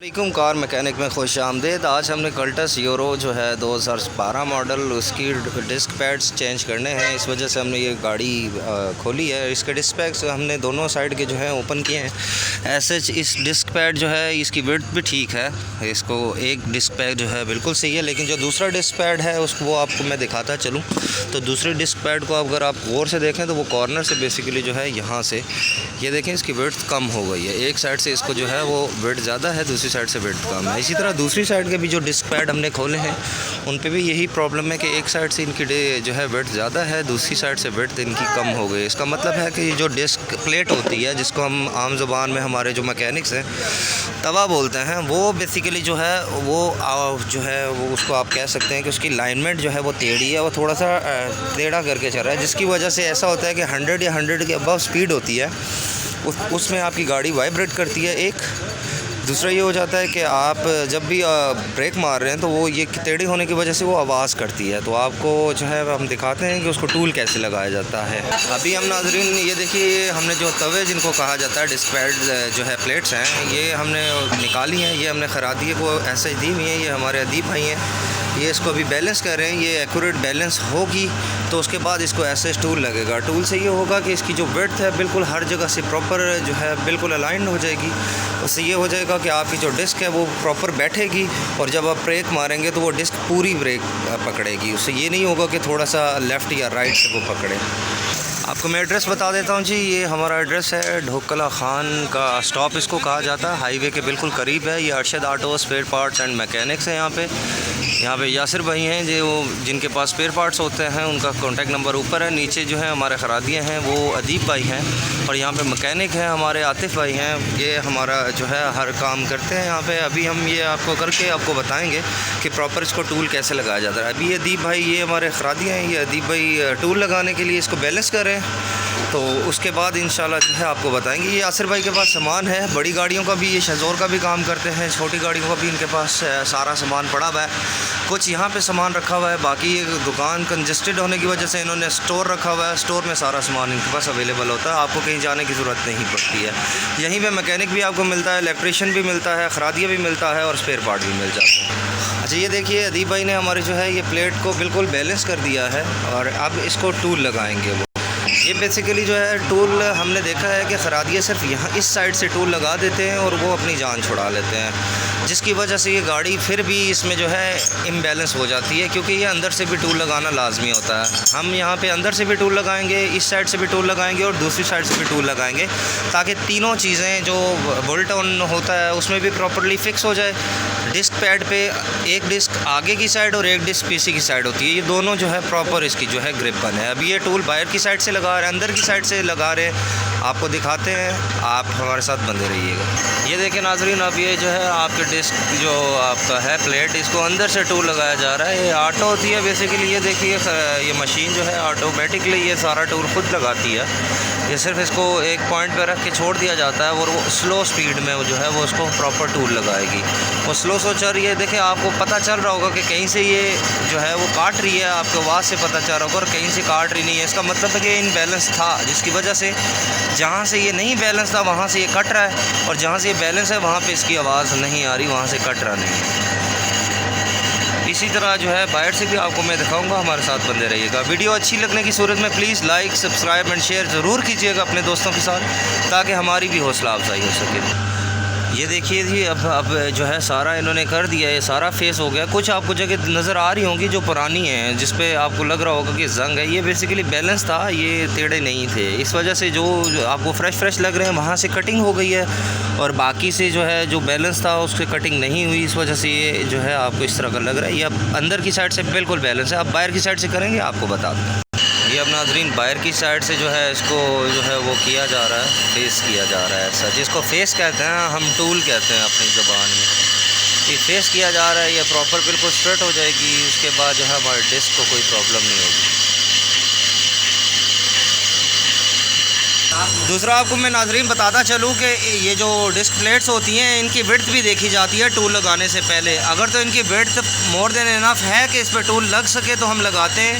वालेकुम car mechanic में खुश आमदेद। आज हमने कल्टस यूरो जो है 2012 मॉडल उसकी डिस्क पैड्स चेंज करने हैं। इस वजह से हमने ये गाड़ी खोली है। इसके डिस्क पैड्स हमने दोनों साइड के जो हैं ओपन किए हैं। ऐसे इस डिस्क पैड जो है इसकी विड्थ भी ठीक है। इसको एक डिस्क पैड जो है बिल्कुल सही है, लेकिन जो दूसरा डिस्क पैड है उसको वो आपको मैं दिखाता चलूँ तो दूसरे डिस्क पैड को अगर आप गौर से देखें तो वो कॉर्नर से बेसिकली जो है यहाँ से ये देखें इसकी विड्थ कम हो गई है। एक साइड से इसको जो है वो विड्थ ज़्यादा है, दूसरी साइड से विड्थ कम है। इसी तरह दूसरी साइड के भी जो डिस्क पैड हमने खोले हैं उन पे भी यही प्रॉब्लम है कि एक साइड से इनकी जो है विड्थ ज़्यादा है, दूसरी साइड से विड्थ इनकी कम हो गई। इसका मतलब है कि जो डिस्क प्लेट होती है जिसको हम आम ज़ुबान में हमारे जो मैकेनिक्स हैं तवा बोलते हैं, वो बेसिकली जो है वो उसको आप कह सकते हैं कि उसकी लाइनमेंट जो है वो टेढ़ी है, वो थोड़ा सा टेढ़ा करके चल रहा है, जिसकी वजह से ऐसा होता है कि 100 या 100 के अबव स्पीड होती है उसमें आपकी गाड़ी वाइब्रेट करती है। एक दूसरा ये हो जाता है कि आप जब भी ब्रेक मार रहे हैं तो वो ये टेढ़ी होने की वजह से वो आवाज़ करती है। तो आपको जो है हम दिखाते हैं कि उसको टूल कैसे लगाया जाता है। अभी हम नाज़रीन ये देखिए हमने जो तवे जिनको कहा जाता है डिस्क पैड जो है प्लेट्स हैं ये हमने निकाली हैं, ये हमने खरादी है वो ऐसे दी हुई हैं। ये हमारे अदीब भाई हैं, ये इसको अभी बैलेंस कर रहे हैं। ये एक्यूरेट बैलेंस होगी तो उसके बाद इसको ऐसे टूल लगेगा। टूल से ये होगा कि इसकी जो विड्थ है बिल्कुल हर जगह से प्रॉपर जो है बिल्कुल अलाइंड हो जाएगी। उससे ये हो जाएगा कि आपकी जो डिस्क है वो प्रॉपर बैठेगी और जब आप ब्रेक मारेंगे तो वो डिस्क पूरी ब्रेक पकड़ेगी। उससे ये नहीं होगा कि थोड़ा सा लेफ़्ट या राइट से वो पकड़े। आपको मैं एड्रेस बता देता हूँ जी। ये हमारा एड्रेस है ढोकला खान का स्टॉप इसको कहा जाता है, हाईवे के बिल्कुल करीब है। ये Arshad auto spare parts and mechanics है। यहाँ पे यासिर भाई हैं जो जिनके पास स्पेयर पार्ट्स होते हैं, उनका कॉन्टैक्ट नंबर ऊपर है। नीचे जो है हमारे खरादियाँ हैं वो अदीब भाई हैं और यहाँ पे मैकेनिक है हमारे आतिफ़ भाई हैं। ये हमारा जो है हर काम करते हैं यहाँ पे। अभी हम ये आपको करके आपको बताएंगे कि प्रॉपर इसको टूल कैसे लगाया जाता है। अभी अदीब भाई ये हमारे खरादियाँ हैं, ये अदीब भाई टूल लगाने के लिए इसको बैलेंस कर रहे हैं, तो उसके बाद इंशाल्लाह जो है आपको बताएंगे। ये यासिर भाई के पास सामान है, बड़ी गाड़ियों का भी, ये शज़ोर का भी काम करते हैं, छोटी गाड़ियों का भी इनके पास सारा सामान पड़ा हुआ है। कुछ यहाँ पे सामान रखा हुआ है, बाकी ये दुकान कंजस्टेड होने की वजह से इन्होंने स्टोर रखा हुआ है। स्टोर में सारा सामान इनके पास अवेलेबल होता है, आपको कहीं जाने की ज़रूरत नहीं पड़ती है। यहीं पे मैकेनिक भी आपको मिलता है, इलेक्ट्रीशियन भी मिलता है, खरादिया भी मिलता है और स्पेयर पार्ट भी मिल जाता है। अच्छा ये देखिए अदीब भाई ने हमारे जो है ये प्लेट को बिल्कुल बैलेंस कर दिया है और अब इसको टूल लगाएंगे। वो ये बेसिकली जो है टूल हमने देखा है कि खरादिया सिर्फ यहाँ इस साइड से टूल लगा देते हैं और वो अपनी जान छुड़ा लेते हैं, जिसकी वजह से ये गाड़ी फिर भी इसमें जो है इम्बैलेंस हो जाती है, क्योंकि ये अंदर से भी टूल लगाना लाजमी होता है। हम यहाँ पे अंदर से भी टूल लगाएंगे, इस साइड से भी टूल लगाएंगे और दूसरी साइड से भी टूल लगाएंगे, ताकि तीनों चीज़ें जो बोल्ट ऑन होता है उसमें भी प्रॉपरली फिक्स हो जाए। डिस्क पैड पे एक डिस्क आगे की साइड और एक डिस्क पीछे की साइड होती है, ये दोनों जो है प्रॉपर इसकी जो है ग्रिप बने। अभी ये टूल बाहर की साइड से लगा रहे हैं, अंदर की साइड से लगा रहे हैं, आपको दिखाते हैं, आप हमारे साथ बंधे रहिएगा। ये देखिए नाजरीन, अब ये जो है आपके डिस्क जो आपका है प्लेट, इसको अंदर से टूल लगाया जा रहा है। ये ऑटो होती है बेसिकली, ये देखिए ये मशीन जो है ऑटोमेटिकली ये सारा टूल खुद लगाती है। ये सिर्फ इसको एक पॉइंट पे रख के छोड़ दिया जाता है और वो स्लो स्पीड में जो है वो उसको प्रॉपर टूल लगाएगी। वो स्लो चल रही है, देखिए आपको पता चल रहा होगा कि कहीं से ये जो है वो काट रही है, आपको आवाज़ से पता चल रहा होगा, और कहीं से काट रही नहीं है। इसका मतलब है कि इनबैलेंस था, जिसकी वजह से जहाँ से ये नहीं बैलेंस था वहाँ से ये कट रहा है, और जहाँ से ये बैलेंस है वहाँ पे इसकी आवाज़ नहीं आ रही, वहाँ से कट रहा नहीं है। इसी तरह जो है बाहर से भी आपको मैं दिखाऊंगा, हमारे साथ बंदे रहिएगा। वीडियो अच्छी लगने की सूरत में please like subscribe and share ज़रूर कीजिएगा अपने दोस्तों के साथ, ताकि हमारी भी हौसला अफजाई हो सके। ये देखिए जी अब जो है सारा इन्होंने कर दिया, ये सारा फेस हो गया। कुछ आपको जगह नज़र आ रही होंगी जो पुरानी है, जिस पे आपको लग रहा होगा कि जंग है, ये बेसिकली बैलेंस था, ये टेढ़े नहीं थे। इस वजह से जो आपको फ्रेश लग रहे हैं वहाँ से कटिंग हो गई है, और बाकी से जो है जो बैलेंस था उससे कटिंग नहीं हुई, इस वजह से ये जो है आपको इस तरह का लग रहा है। ये अब अंदर की साइड से बिल्कुल बैलेंस है। अब बाहर की साइड से करेंगे आपको बता दें। ये अब नाजरीन बाहर की साइड से जो है इसको जो है वो किया जा रहा है, फेस किया जा रहा है। ऐसा जिसको फेस कहते हैं, हम टूल कहते हैं अपनी ज़बान में। ये फेस किया जा रहा है, ये प्रॉपर बिल्कुल स्ट्रेट हो जाएगी। उसके बाद जो है हमारे डिस्क को कोई प्रॉब्लम नहीं होगी। दूसरा आपको मैं नाजरीन बताता चलूँ कि ये जो डिस्क प्लेट्स होती हैं इनकी विड्थ भी देखी जाती है टूल लगाने से पहले। अगर तो इनकी विड्थ मोर देन इनफ है कि इस पर टूल लग सके तो हम लगाते हैं,